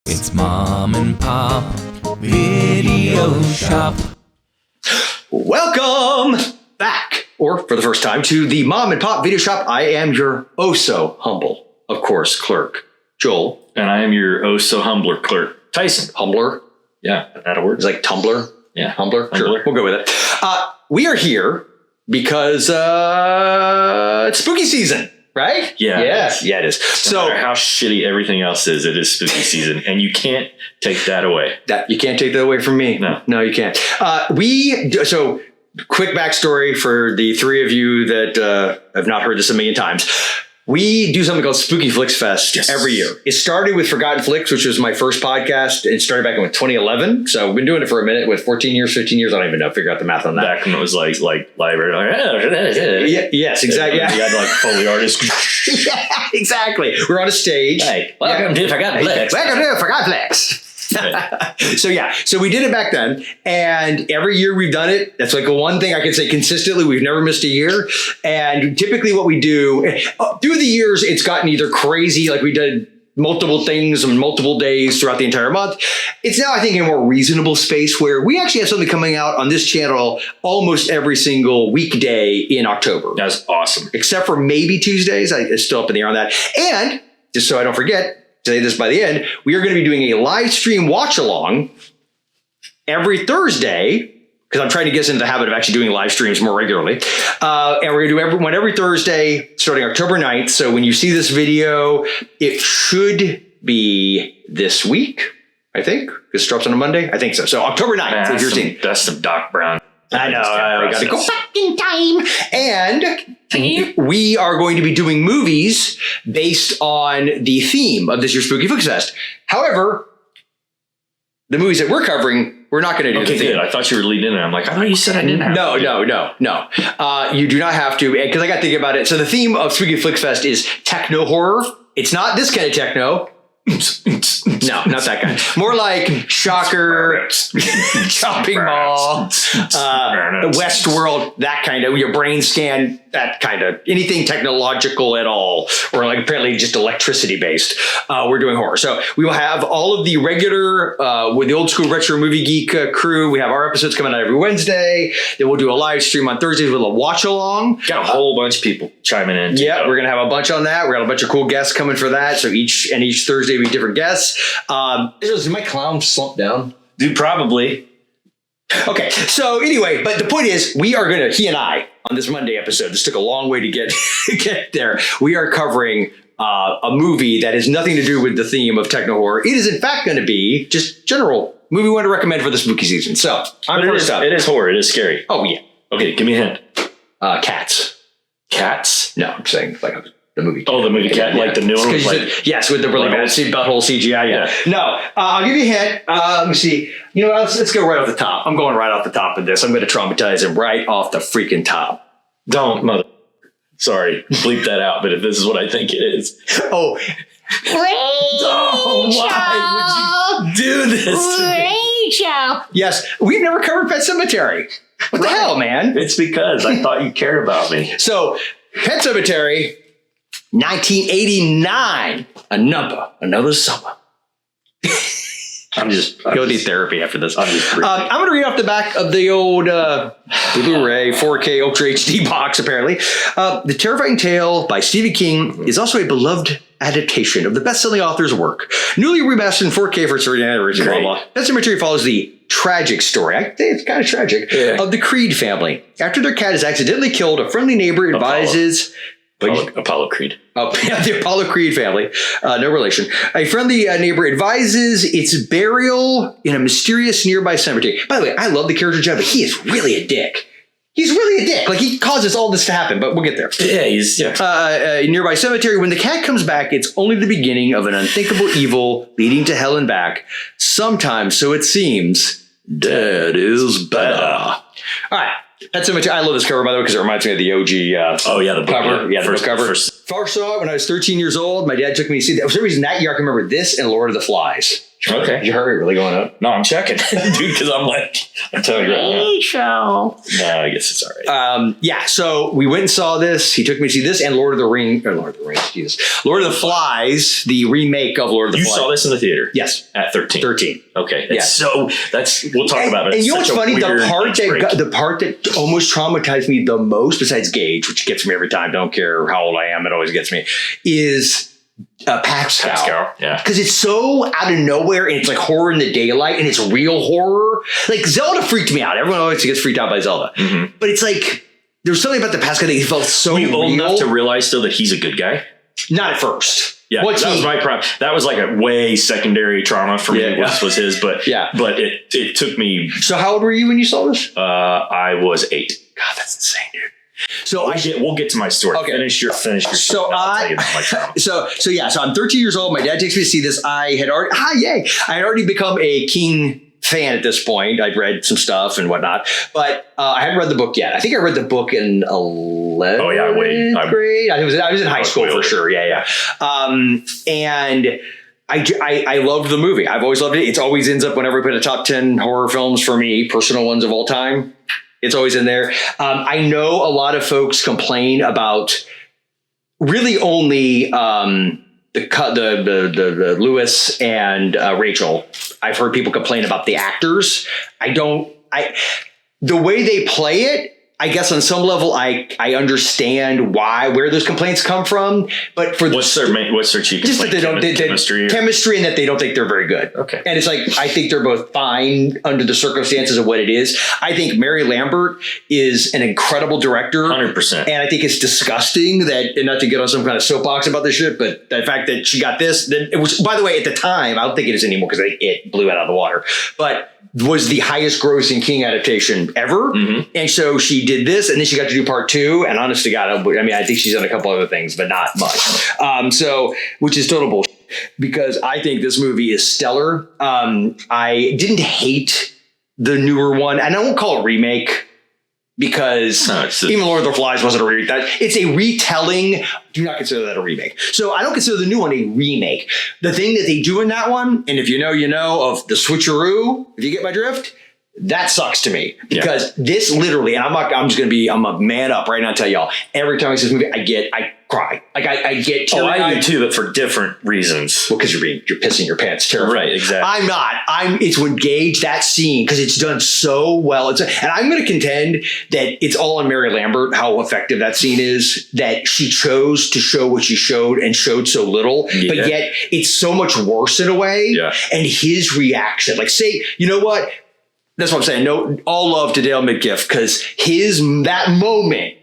It's Mom and Pop Video Shop. Welcome back, or for the first time, to the Mom and Pop Video Shop. I am your oh-so-humble, of course, clerk, Joel. And I am your oh-so-humbler clerk, Tyson. Humbler? Yeah, that works. It's like Tumblr? Yeah. Humbler? Humbler. Sure, we'll go with it. We are here because it's spooky season, right? Yeah. Yeah, it is. No matter how shitty everything else is, it is spooky season, and you can't take that away. You can't take that away from me. No, you can't. So quick backstory for the three of you that have not heard this a million times. We do something called Spooky Flicks Fest every year. It started with Forgotten Flicks, which was my first podcast. It started back in 2011. So we've been doing it for a minute with 14 years, 15 years. I don't even know. Figure out the math on that. Back when it was like library. Yes, exactly. You had like Foley artists. Yeah, exactly. We're on a stage. Hey, welcome to Forgotten Flicks. Welcome to Forgotten Flicks. So we did it back then, and every year we've done it. That's like the one thing I can say consistently. We've never missed a year. And typically what we do through the years, it's gotten either crazy, like we did multiple things on multiple days throughout the entire month. It's now, I think, in a more reasonable space where we actually have something coming out on this channel almost every single weekday in October. That's awesome. Except for maybe Tuesdays. It's still up in the air on that. And just so I don't forget, say this by the end, we are going to be doing a live stream watch along every Thursday, because I'm trying to get us into the habit of actually doing live streams more regularly. And we're going to do one every Thursday starting October 9th. So when you see this video, it should be this week, I think. This drops on a Monday. I think so. So October 9th, if you're seeing. That's some Doc Brown. I know. I got to go back in time. And we are going to be doing movies based on the theme of this year's Spooky Flicks Fest. However, the movies that we're covering, we're not going to do the theme. Good. I thought you were leading in. I'm like, I thought you said I didn't have to. No. You do not have to, because I got to think about it. So the theme of Spooky Flicks Fest is techno horror. It's not this kind of techno. No, not that kind. More like Shocker, Chopping Mall, Westworld, that kind of, your brain scan, that kind of, anything technological at all, or like apparently just electricity based. We're doing horror. So we will have all of the regular, with the old school retro movie geek crew. We have our episodes coming out every Wednesday. Then we'll do a live stream on Thursdays with a watch along. Got a whole bunch of people chiming in. Yeah, we're going to have a bunch on that. We're going to have a bunch of cool guests coming for that. So each Thursday will be different guests. Is my clown slumped down? Dude, probably. Okay, so anyway, but the point is, he and I, on this Monday episode, this took a long way to get there. We are covering a movie that has nothing to do with the theme of techno horror. It is in fact going to be just general movie we want to recommend for the spooky season. So I'm first up. It is horror. It is scary. Oh yeah. Okay, give me a hint. Cats. Cats? No, I'm saying like the movie. Oh, the movie Cat, like the new one? Yes, with the really bad butthole CGI. Yeah. No, I'll give you a hint. Let me see. You know, let's go right off the top. I'm going right off the top of this. I'm going to traumatize him right off the freaking top. Don't, mother. Sorry, bleep that out. But if this is what I think it is. Oh. Oh, why would you do this to me? Rachel. Yes, we've never covered Pet Sematary. What the hell, man? It's because I thought you cared about me. So, Pet Sematary, 1989. Another summer. I'm Go need therapy after this. I'm going to read off the back of the old Blu-ray 4K Ultra HD box, apparently. The terrifying tale by Stephen King is also a beloved adaptation of the best-selling author's work. Newly remastered in 4K for its original. Blah, blah. Pet Sematary follows the tragic story. I think it's kind of tragic. Yeah. Of the Creed family. After their cat is accidentally killed, a friendly neighbor advises... Apollo Creed. Oh, yeah, the Apollo Creed family. No relation. A friendly neighbor advises its burial in a mysterious nearby cemetery. By the way, I love the character Jeff, but he is really a dick. He's really a dick. Like, he causes all this to happen, but we'll get there. Yeah, nearby cemetery. When the cat comes back, it's only the beginning of an unthinkable evil leading to hell and back. Sometimes, so it seems, dead is better. All right. Pet Sematary. I love this cover, by the way, because it reminds me of the OG the book cover. Yeah, the book cover. First saw it when I was 13 years old. My dad took me to see that. For some reason, that year I can remember this and Lord of the Flies. Okay. Is your heart rate really going up? No, I'm checking, dude, because I'm telling you right now. No, I guess it's all right. So we went and saw this. He took me to see this and Lord of the Rings, Jesus. Lord of the Flies, the remake of Lord of the Flies. You saw this in the theater? Yes. At 13. 13. Okay. Yeah. We'll talk about it. And you know what's funny? The part that almost traumatized me the most, besides Gage, which gets me every time, don't care how old I am, it always gets me, is Pascal. Yeah. Because it's so out of nowhere and it's like horror in the daylight and it's real horror. Like Zelda freaked me out. Everyone always gets freaked out by Zelda. Mm-hmm. But it's like, there's something about the Pascal that he felt so Were you real. old enough to realize still that he's a good guy? Not at first. Yeah, that was my problem. That was like a way secondary trauma for me. Was his, but but it took me. So how old were you when you saw this? I was 8. God, that's insane, dude. So we'll get to my story. Okay. Finish your. So so I'm 13 years old. My dad takes me to see this. I had already become a King fan at this point. I'd read some stuff and whatnot, but I hadn't read the book yet. I think I read the book in 11th grade. I was in high school for sure. Yeah. And I loved the movie. I've always loved it. It always ends up whenever I put a top 10 horror films for me, personal ones of all time. It's always in there. I know a lot of folks complain about really only the Lewis and Rachel. I've heard people complain about the actors. The way they play it, I guess on some level, I understand where those complaints come from. But for what's their chief just that they don't chemistry and that they don't think they're very good. Okay, and it's like I think they're both fine under the circumstances of what it is. I think Mary Lambert is an incredible director, 100%, and I think it's disgusting that, and not to get on some kind of soapbox about this shit, but the fact that she got this, which by the way, at the time, I don't think it is anymore because it blew it out of the water, but was the highest grossing King adaptation ever. Mm-hmm. And so she did this and then she got to do part 2. And honest to God, I think she's done a couple other things, but not much. Which is total bullshit because I think this movie is stellar. I didn't hate the newer one, and I won't call it remake because even Lord of the Flies wasn't a remake. It's a retelling. Do not consider that a remake. So I don't consider the new one a remake. The thing that they do in that one, and if you know, of the switcheroo, if you get my drift, that sucks to me because this literally, and I'm a man up right now and tell y'all, every time I see this movie, I cry. Like I get teary. I do too, but for different reasons. Well, because you're pissing your pants. Terrible. Right, exactly. I'm not. It's when Gage, that scene, because it's done so well. And I'm going to contend that it's all on Mary Lambert, how effective that scene is, that she chose to show what she showed and showed so little, but yet it's so much worse in a way. Yeah. And his reaction, like say, you know what? That's what I'm saying. No, all love to Dale Midkiff because that moment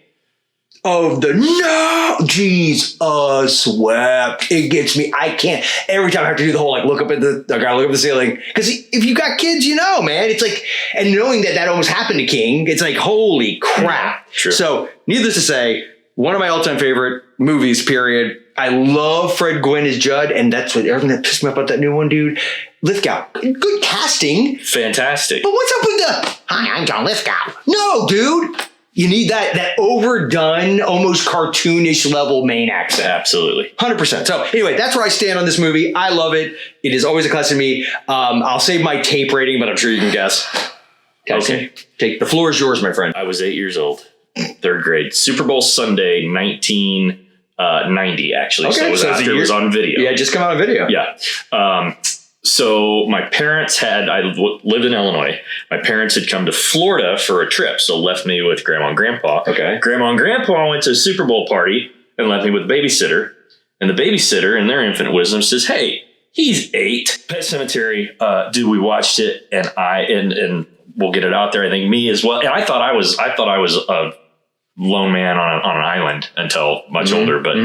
of the no, Jesus wept. It gets me. I can't. Every time I have to do the whole I gotta look up at the ceiling because if you got kids, man, it's like, and knowing that almost happened to King, it's like holy crap. True. So, needless to say, one of my all-time favorite movies. Period. I love Fred Gwynne as Judd, and that's what everything that pissed me off about that new one, dude. Lithgow, good casting, fantastic. But what's up with the "Hi, I'm John Lithgow"? No, dude. You need that overdone, almost cartoonish level main accent. Absolutely. 100%. So anyway, that's where I stand on this movie. I love it. It is always a classic to me. I'll save my tape rating, but I'm sure you can guess. Tyson, the floor is yours, my friend. I was 8 years old, 3rd grade. Super Bowl Sunday, 1990, actually. Okay, so it was after it was on video. Yeah, it just come out on video. Yeah. So my parents I lived in Illinois. My parents had come to Florida for a trip, so left me with Grandma and Grandpa. Okay. Grandma and Grandpa went to a Super Bowl party and left me with the babysitter. And the babysitter, in their infinite wisdom, says, "Hey, he's 8. Pet Sematary, dude, we watched it, and and we'll get it out there. I think me as well. And I thought I was a lone man on an island until much older, but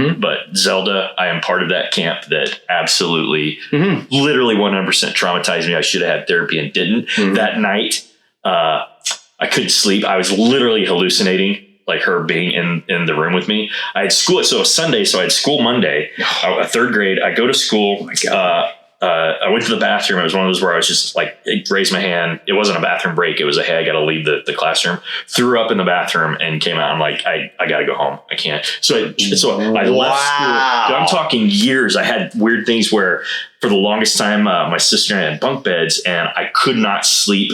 Zelda, I am part of that camp that absolutely, literally 100% traumatized me. I should have had therapy and didn't. That night, I couldn't sleep. I was literally hallucinating, like her being in the room with me. I had school, so it was Sunday, so I had school Monday, 3rd grade. I go to school. Oh my God. I went to the bathroom. It was one of those where I was just like, raised my hand. It wasn't a bathroom break. It was hey, I got to leave the classroom. Threw up in the bathroom and came out. I'm like, I got to go home. I can't. So I left school. I'm talking years. I had weird things where for the longest time, my sister and I had bunk beds, and I could not sleep.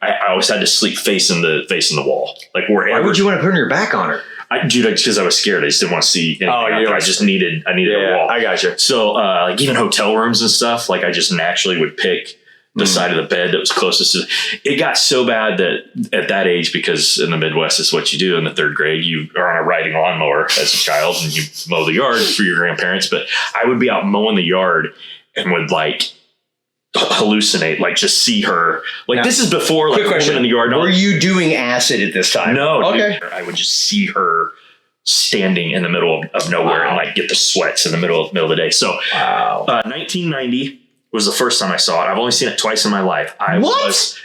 I always had to sleep facing the wall, like wherever. Why would you want to put your back on her? Dude, because I was scared. I just didn't want to see anything. I just needed a wall. I got you. So, like even hotel rooms and stuff, like I just naturally would pick the side of the bed that was closest to. It got so bad that at that age, because in the Midwest, it's what you do in the 3rd grade. You are on a riding lawnmower as a child, and you mow the yard for your grandparents. But I would be out mowing the yard and would like hallucinate, like just see her. Like now, this is before like woman in the yard. Were you doing acid at this time? No. Okay. Dude, I would just see her standing in the middle of nowhere and like get the sweats in the middle of the day. So 1990 was the first time I saw it. I've only seen it twice in my life. I was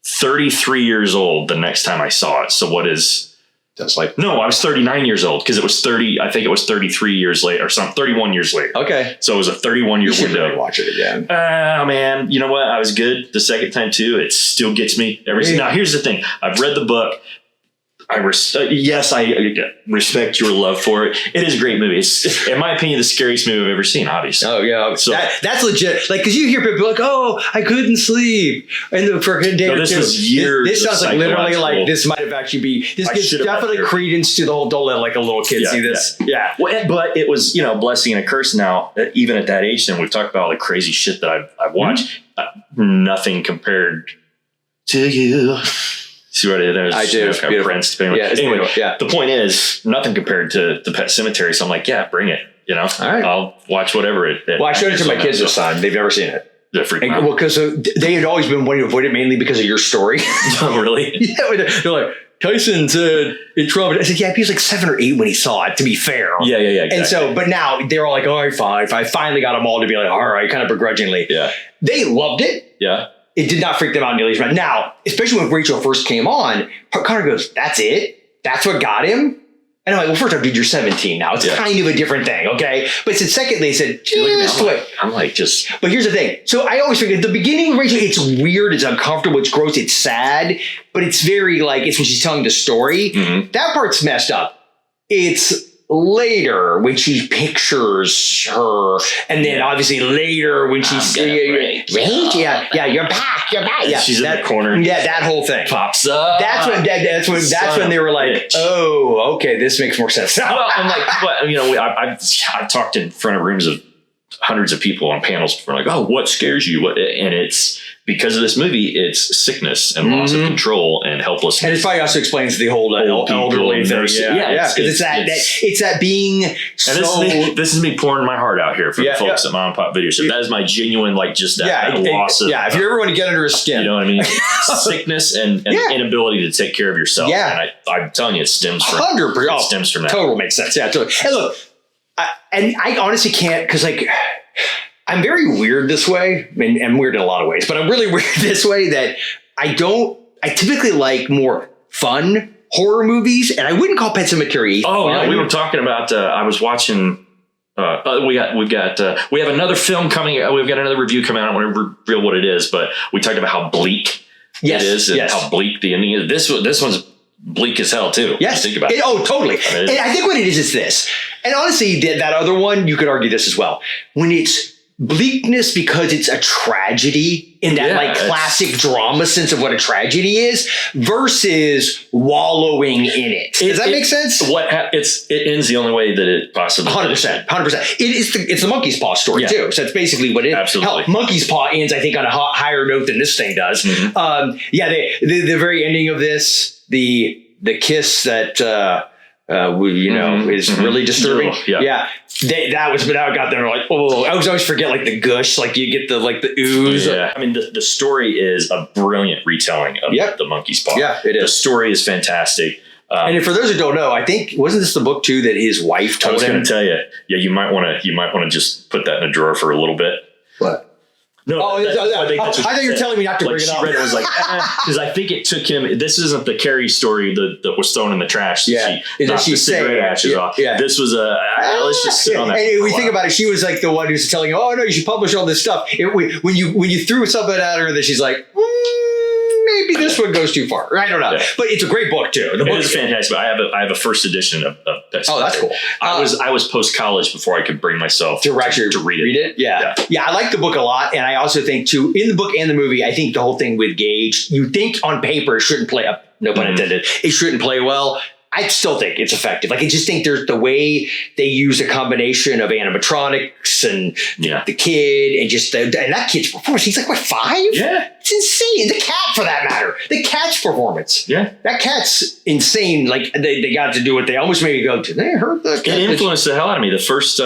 33 years old the next time I saw it. So what is... That's like... No, I was 39 years old because it was 30... I think it was 33 years later or something. 31 years later. Okay. So it was a 31-year window. Really watch it again. Man, you know what? I was good the second time too. It still gets me every... Now, here's the thing. I've read the book. I respect your love for it. It is a great movie. It's, in my opinion, the scariest movie I've ever seen, obviously. Oh, yeah. So that's legit. Like, because you hear people like, oh, I couldn't sleep. And for a day or two. This was years. This sounds like literally like this might have actually be. This gives definitely credence to the whole don't let like a little kid see this. Yeah. Well, but it was, blessing and a curse now, even at that age. And we've talked about all the crazy shit that I've watched. Nothing compared to you. See what I did there? I do. Anyway, the point is, nothing compared to the Pet Sematary. So I'm like, yeah, bring it. All right. I'll watch whatever it. Well, I showed it to my kids this time. They've never seen it. They're freaking out. Well, because they had always been wanting to avoid it mainly because of your story. Oh, really? Yeah. They're like, Tyson said it's wrong. I said, yeah, he was like 7 or 8 when he saw it, to be fair. Yeah. Exactly. And so, but now they're all like, all right, fine. I finally got them all to be like, all right, kind of begrudgingly. Yeah. They loved it. Yeah. It did not freak them out nearly as much. Now, especially when Rachel first came on, Connor goes, that's it? That's what got him? And I'm like, well, first off, dude, you're 17 now. It's kind of a different thing, okay? But secondly, they said, just wait. I'm like, just... But here's the thing. So I always figured at the beginning, Rachel, it's weird, it's uncomfortable, it's gross, it's sad, but it's very like, it's when she's telling the story. Mm-hmm. That part's messed up. It's later when she pictures her, and then obviously later when she's you're back. Yeah, she's in the corner. Yeah, that whole thing pops up. That's when they were like, bitch. Oh, okay, this makes more sense. Well, I'm like, but I've talked in front of rooms of hundreds of people on panels before, like, oh, what scares you? And it's because of this movie, it's sickness and loss of control and helplessness. And it probably also explains the whole elderly thing. Yeah, because it's that being so... And this is me pouring my heart out here for the folks at Mom and Pop Video Show. That is my genuine, like, just that loss of... Yeah, if you ever want to get under his skin. You know what I mean? Sickness and inability to take care of yourself. Yeah. And I'm telling you, it stems from... 100%. It stems from that. Total makes sense. Yeah, totally. And look, I honestly can't, because, like... I'm very weird this way. I mean, I'm weird in a lot of ways, but I'm really weird this way that I typically like more fun horror movies, and I wouldn't call Pet Sematary fun. Yeah, we were talking about, I was watching, we have another film coming, we've got another review coming out. I don't want to reveal what it is, but we talked about how bleak it is and how bleak the ending is. This one's bleak as hell too. Yes. Think about it. Oh, totally. And I think what it is this. And honestly, that other one, you could argue this as well. When it's bleakness because it's a tragedy in that classic drama sense of what a tragedy is versus wallowing in it. Does that make sense? It ends the only way that it possibly 100%. It's the monkey's paw story too. So that's basically what it is. Absolutely. Hell, monkey's paw ends, I think, on a higher note than this thing does. Mm-hmm. The very ending of this, the kiss that is really disturbing. That got them like, oh, I always forget like the gush, like you get the ooze. Yeah. I mean, the story is a brilliant retelling of the monkey's paw. Yeah, it is. The story is fantastic. And for those who don't know, I think, wasn't this the book too that his wife told him? I was going to tell you, you might want to just put that in a drawer for a little bit. What? No, I thought you were telling me not to bring it up. She read it, was like, because I think it took him. This isn't the Carrie story that was thrown in the trash. Yeah, she knocked the cigarette ashes off. Yeah. This was let's just sit on that. And we think about it. She was like the one who's telling him, "Oh no, you should publish all this stuff." When you threw something at her, that she's like, maybe this one goes too far. I don't know. Yeah. But it's a great book, too. The book is fantastic. I have a first edition of Pet Sematary. Oh, that's cool. I was post-college before I could bring myself to read it. Yeah. I like the book a lot. And I also think, too, in the book and the movie, I think the whole thing with Gage, you think on paper it shouldn't play up. No pun intended. It shouldn't play well. I still think it's effective. Like, I just think there's the way they use a combination of animatronics and the kid and just and that kid's performance. He's like, what, 5? Yeah. It's insane. The cat, for that matter. The cat's performance. Yeah. That cat's insane. Like, they got to do what they almost made me go, did they hurt the cat? It influenced the hell out of me. The first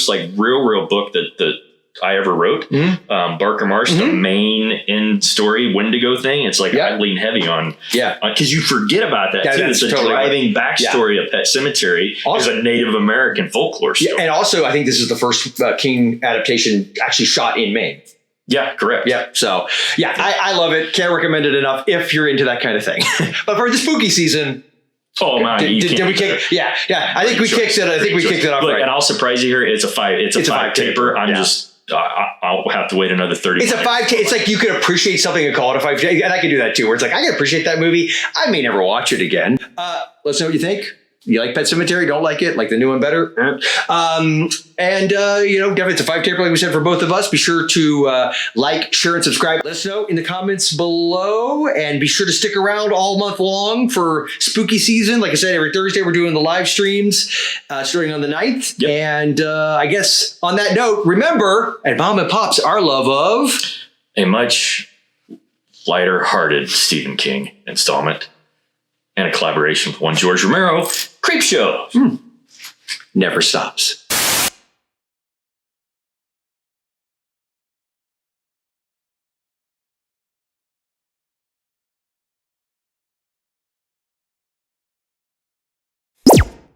like real book that I ever wrote, Barker Marsh, the main end story Wendigo thing. It's like I lean heavy on, because you forget about that too. It's a totally driving backstory of Pet Sematary is a Native American folklore story. Yeah, and also I think this is the first King adaptation actually shot in Maine. Yeah, correct. Yeah, so I love it. Can't recommend it enough if you're into that kind of thing. But for the spooky season. Oh man! Did we kick? Yeah. I think we kicked it. I think we kicked it off. Look, and I'll surprise you here. It's a 5. It's a 5 taper. I'm just. I'll have to wait another 30 It's minutes. a 5. It's like you could appreciate something and call it a 5. And I can do that too, where it's like, I can appreciate that movie. I may never watch it again. Let's know what you think. You like Pet Sematary? Don't like it? Like the new one better? Definitely it's a 5 taper, like we said, for both of us. Be sure to like, share, and subscribe. Let us know in the comments below. And be sure to stick around all month long for spooky season. Like I said, every Thursday we're doing the live streams starting on the 9th. Yep. And I guess on that note, remember, at Mom and Pops, our love of a much lighter-hearted Stephen King installment and a collaboration with one George Romero, Creepshow. Never stops.